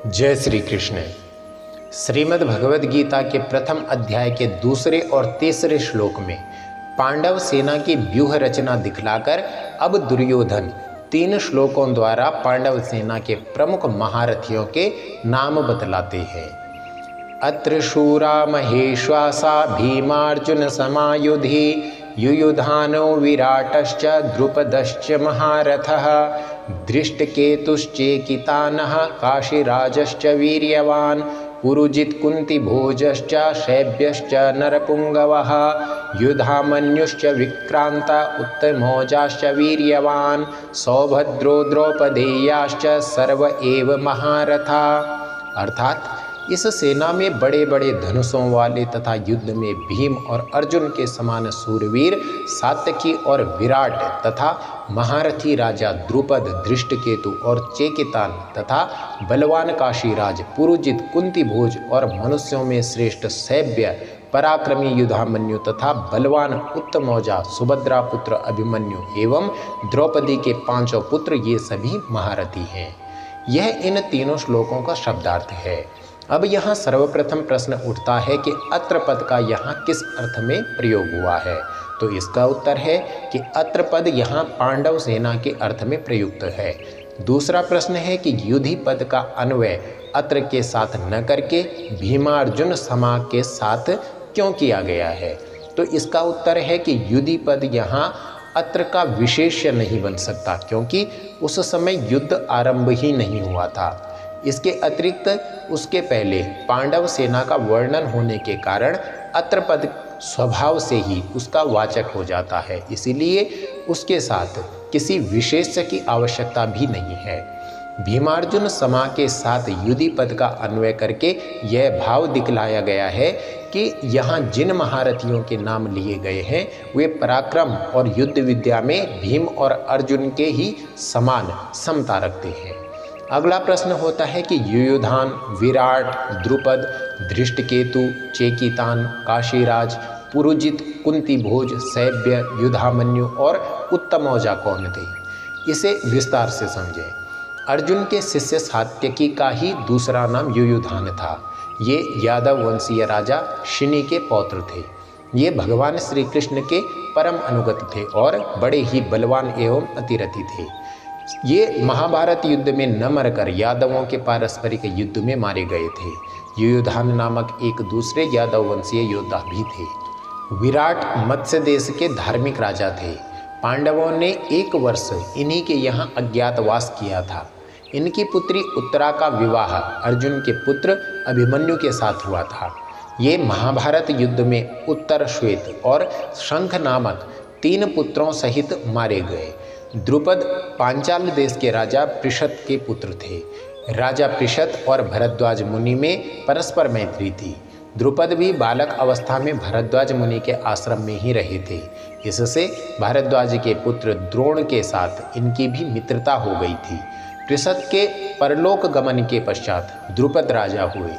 जय श्री कृष्ण। श्रीमद् भगवद गीता के प्रथम अध्याय के दूसरे और तीसरे श्लोक में पांडव सेना की व्यूह रचना दिखलाकर अब दुर्योधन 3 श्लोकों द्वारा पांडव सेना के प्रमुख महारथियों के नाम बतलाते हैं। अत्र शूरा महेश्वासा भीमार्जुन समायुधि युयुधानो विराटश्च द्रुपदश्च महारथः धृष्टकेतुश्चेकितानः काशीराजश्च वीर्यवान् पुरुजित् कुन्तिभोजश्च शैब्यश्च नरपुङ्गवः युधामन्युश्च विक्रान्त उत्तमौजाश्च वीर्यवान् सौभद्रो द्रौपदेयाश्च सर्व एव महारथा। अर्थात इस सेना में बड़े बड़े धनुषों वाले तथा युद्ध में भीम और अर्जुन के समान सूरवीर सात्यकी और विराट तथा महारथी राजा द्रुपद धृष्टकेतु और चेकितान तथा बलवान काशीराज पुरुजित कुंतीभोज और मनुष्यों में श्रेष्ठ शैब्य पराक्रमी युधामन्यु तथा बलवान उत्तमौजा सुभद्रा पुत्र अभिमन्यु एवं द्रौपदी के 5 पुत्र ये सभी महारथी हैं। यह इन तीनों श्लोकों का शब्दार्थ है। अब यहाँ सर्वप्रथम प्रश्न उठता है कि अत्र पद का यहाँ किस अर्थ में प्रयोग हुआ है। तो इसका उत्तर है कि अत्र पद यहाँ पांडव सेना के अर्थ में प्रयुक्त है। दूसरा प्रश्न है कि युधि पद का अन्वय अत्र के साथ न करके भीमार्जुन समा के साथ क्यों किया गया है। तो इसका उत्तर है कि युधि पद यहाँ अत्र का विशेष्य नहीं बन सकता, क्योंकि उस समय युद्ध आरंभ ही नहीं हुआ था। इसके अतिरिक्त उसके पहले पांडव सेना का वर्णन होने के कारण अत्र पद स्वभाव से ही उसका वाचक हो जाता है, इसीलिए उसके साथ किसी विशेष्य की आवश्यकता भी नहीं है। भीमार्जुन समा के साथ युधि पद का अन्वय करके यह भाव दिखलाया गया है कि यहाँ जिन महारथियों के नाम लिए गए हैं वे पराक्रम और युद्ध विद्या में भीम और अर्जुन के ही समान समता रखते हैं। अगला प्रश्न होता है कि युयुधान, विराट, द्रुपद, धृष्टकेतु, चेकितान, काशीराज, पुरुजित, कुंतीभोज, शैब्य, युधामन्यु और उत्तमौजा कौन थे, इसे विस्तार से समझें। अर्जुन के शिष्य सात्यकी का ही दूसरा नाम युयुधान था। ये यादव वंशीय राजा शिनी के पौत्र थे। ये भगवान श्री कृष्ण के परम अनुगत थे और बड़े ही बलवान एवं अतिरथी थे। ये महाभारत युद्ध में न मरकर यादवों के पारस्परिक युद्ध में मारे गए थे। युयुधान नामक एक दूसरे यादव वंशीय योद्धा भी थे। विराट मत्स्य देश के धार्मिक राजा थे। पांडवों ने 1 वर्ष इन्हीं के यहाँ अज्ञातवास किया था। इनकी पुत्री उत्तरा का विवाह अर्जुन के पुत्र अभिमन्यु के साथ हुआ था। ये महाभारत युद्ध में उत्तर श्वेत और शंख नामक 3 पुत्रों सहित मारे गए। द्रुपद पांचाल देश के राजा पृषत के पुत्र थे। राजा पृषत और भरद्वाज मुनि में परस्पर मैत्री थी। द्रुपद भी बालक अवस्था में भरद्वाज मुनि के आश्रम में ही रहे थे। इससे भारद्वाज के पुत्र द्रोण के साथ इनकी भी मित्रता हो गई थी। पृषत के परलोक गमन के पश्चात द्रुपद राजा हुए।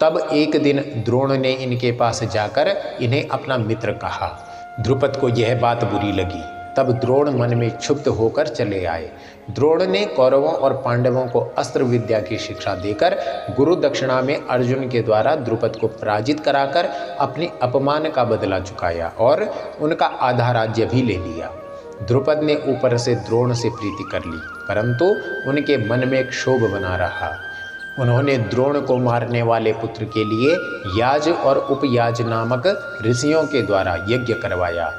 तब एक दिन द्रोण ने इनके पास जाकर इन्हें अपना मित्र कहा। द्रुपद को यह बात बुरी लगी। तब द्रोण मन में क्षुब्ध होकर चले आए। द्रोण ने कौरवों और पांडवों को अस्त्र विद्या की शिक्षा देकर गुरु दक्षिणा में अर्जुन के द्वारा द्रुपद को पराजित कराकर अपने अपमान का बदला चुकाया और उनका आधा राज्य भी ले लिया। द्रुपद ने ऊपर से द्रोण से प्रीति कर ली, परंतु उनके मन में क्षोभ बना रहा। उन्होंने द्रोण को मारने वाले पुत्र के लिए याज और उपयाज नामक ऋषियों के द्वारा यज्ञ करवाया।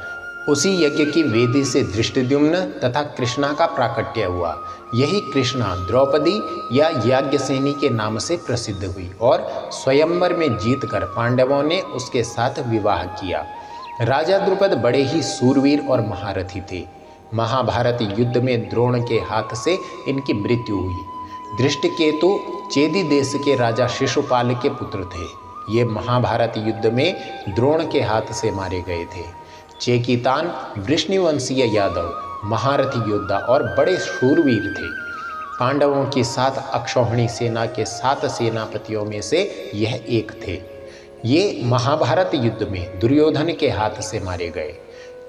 उसी यज्ञ की वेदी से धृष्टद्युम्न तथा कृष्णा का प्राकट्य हुआ। यही कृष्णा द्रौपदी या याज्ञसेनी के नाम से प्रसिद्ध हुई और स्वयंवर में जीतकर पांडवों ने उसके साथ विवाह किया। राजा द्रुपद बड़े ही सूरवीर और महारथी थे। महाभारत युद्ध में द्रोण के हाथ से इनकी मृत्यु हुई। धृष्टकेतु चेदी देश के राजा शिशुपाल के पुत्र थे। ये महाभारत युद्ध में द्रोण के हाथ से मारे गए थे। चेकितान वृष्णिवंशीय यादव महारथी योद्धा और बड़े शूरवीर थे। पांडवों की 7 अक्षौहिणी सेना के 7 सेनापतियों में से यह एक थे। ये महाभारत युद्ध में दुर्योधन के हाथ से मारे गए।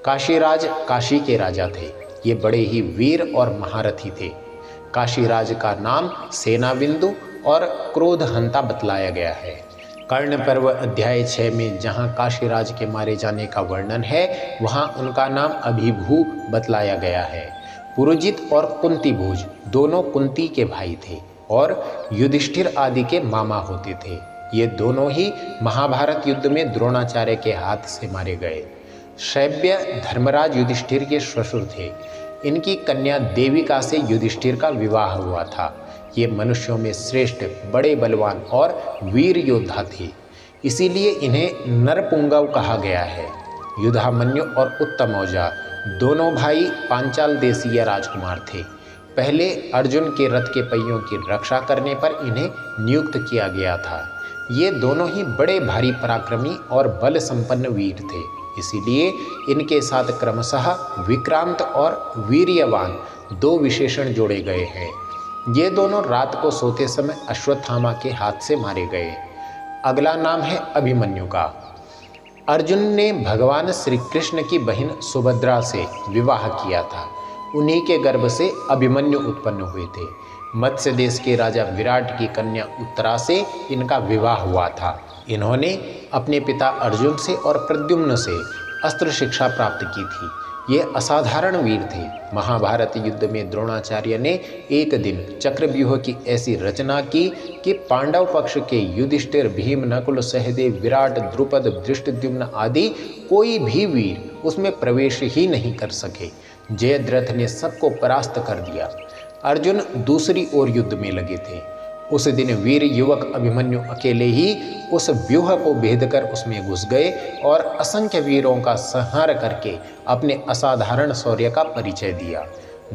काशीराज काशी के राजा थे। ये बड़े ही वीर और महारथी थे। काशीराज का नाम सेनाबिंदु और क्रोधहंता बतलाया गया है। कर्ण पर्व अध्याय 6 में जहाँ काशीराज के मारे जाने का वर्णन है, वहाँ उनका नाम अभिभू बतलाया गया है। पुरुजित और कुंती भोज दोनों कुंती के भाई थे और युधिष्ठिर आदि के मामा होते थे। ये दोनों ही महाभारत युद्ध में द्रोणाचार्य के हाथ से मारे गए। शैब्य धर्मराज युधिष्ठिर के ससुर थे। इनकी कन्या देविका से युधिष्ठिर का विवाह हुआ था। ये मनुष्यों में श्रेष्ठ, बड़े बलवान और वीर योद्धा थे, इसीलिए इन्हें नरपुंगव कहा गया है। युधामन्यु और उत्तमौजा दोनों भाई पांचाल देशीय राजकुमार थे। पहले अर्जुन के रथ के पहियों की रक्षा करने पर इन्हें नियुक्त किया गया था। ये दोनों ही बड़े भारी पराक्रमी और बल संपन्न वीर थे, इसीलिए इनके साथ क्रमशः विक्रांत और वीर्यवान दो विशेषण जोड़े गए हैं। ये दोनों रात को सोते समय अश्वत्थामा के हाथ से मारे गए। अगला नाम है अभिमन्यु का। अर्जुन ने भगवान श्री कृष्ण की बहन सुभद्रा से विवाह किया था। उन्हीं के गर्भ से अभिमन्यु उत्पन्न हुए थे। मत्स्य देश के राजा विराट की कन्या उत्तरा से इनका विवाह हुआ था। इन्होंने अपने पिता अर्जुन से और प्रद्युम्न से अस्त्र शिक्षा प्राप्त की थी। ये असाधारण वीर थे। महाभारत युद्ध में द्रोणाचार्य ने एक दिन चक्रव्यूह की ऐसी रचना की कि पांडव पक्ष के युधिष्ठिर, भीम, नकुल, सहदेव, विराट, द्रुपद, धृष्टद्युम्न आदि कोई भी वीर उसमें प्रवेश ही नहीं कर सके। जयद्रथ ने सबको परास्त कर दिया। अर्जुन दूसरी ओर युद्ध में लगे थे। उस दिन वीर युवक अभिमन्यु अकेले ही उस व्यूह को भेद कर उसमें घुस गए और असंख्य वीरों का संहार करके अपने असाधारण शौर्य का परिचय दिया।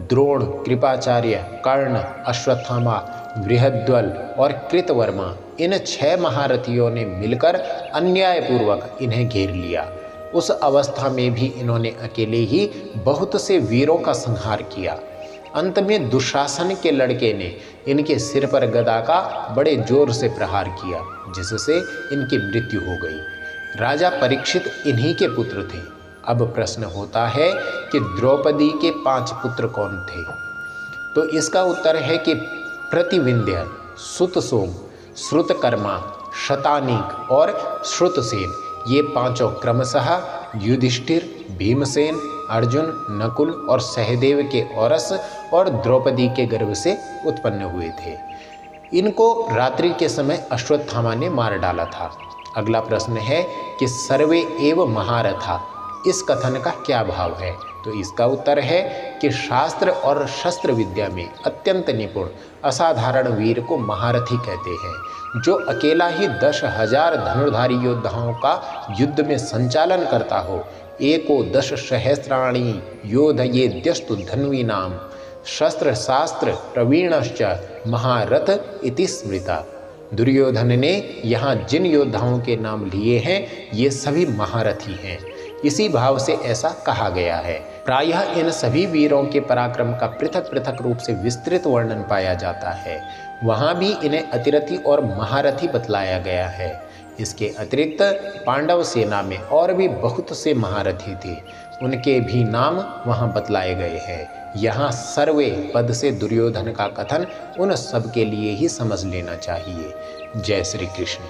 द्रोण, कृपाचार्य, कर्ण, अश्वत्थामा, बृहद्वल और कृतवर्मा इन 6 महारथियों ने मिलकर अन्यायपूर्वक इन्हें घेर लिया। उस अवस्था में भी इन्होंने अकेले ही बहुत से वीरों का संहार किया। अंत में दुशासन के लड़के ने इनके सिर पर गदा का बड़े जोर से प्रहार किया, जिससे इनकी मृत्यु हो गई। राजा परीक्षित इन्हीं के पुत्र थे। अब प्रश्न होता है कि द्रौपदी के 5 पुत्र कौन थे? तो इसका उत्तर है कि प्रतिविंध्य, सुतसोम, श्रुतकर्मा, शतानीक और श्रुतसेन ये 5 क्रमशः युधिष्ठिर, भीमसेन, अर्जुन, नकुल और सहदेव के औरस और द्रौपदी के गर्भ से उत्पन्न हुए थे। इनको रात्रि के समय अश्वत्थामा ने मार डाला था। अगला प्रश्न है कि सर्वे एव महारथा, इस कथन का क्या भाव है? तो इसका उत्तर है कि शास्त्र और शस्त्र विद्या में अत्यंत निपुण असाधारण वीर को महारथी कहते हैं। जो अकेला ही 10,000 धनुर्धारी योद्धाओं का युद्ध में संचालन करता हो। एको 10 सहस्राणि योधयेद्यस्तु धन्वीनाम शस्त्र शास्त्र प्रवीणश्च महारथ इति स्मृता। दुर्योधन ने यहाँ जिन योद्धाओं के नाम लिए हैं ये सभी महारथी हैं, इसी भाव से ऐसा कहा गया है। प्रायः इन सभी वीरों के पराक्रम का पृथक पृथक रूप से विस्तृत वर्णन पाया जाता है। वहाँ भी इन्हें अतिरथी और महारथी बतलाया गया है। इसके अतिरिक्त पांडव सेना में और भी बहुत से महारथी थे, उनके भी नाम वहाँ बतलाए गए हैं। यहाँ सर्वे पद से दुर्योधन का कथन उन सब के लिए ही समझ लेना चाहिए। जय श्री कृष्ण।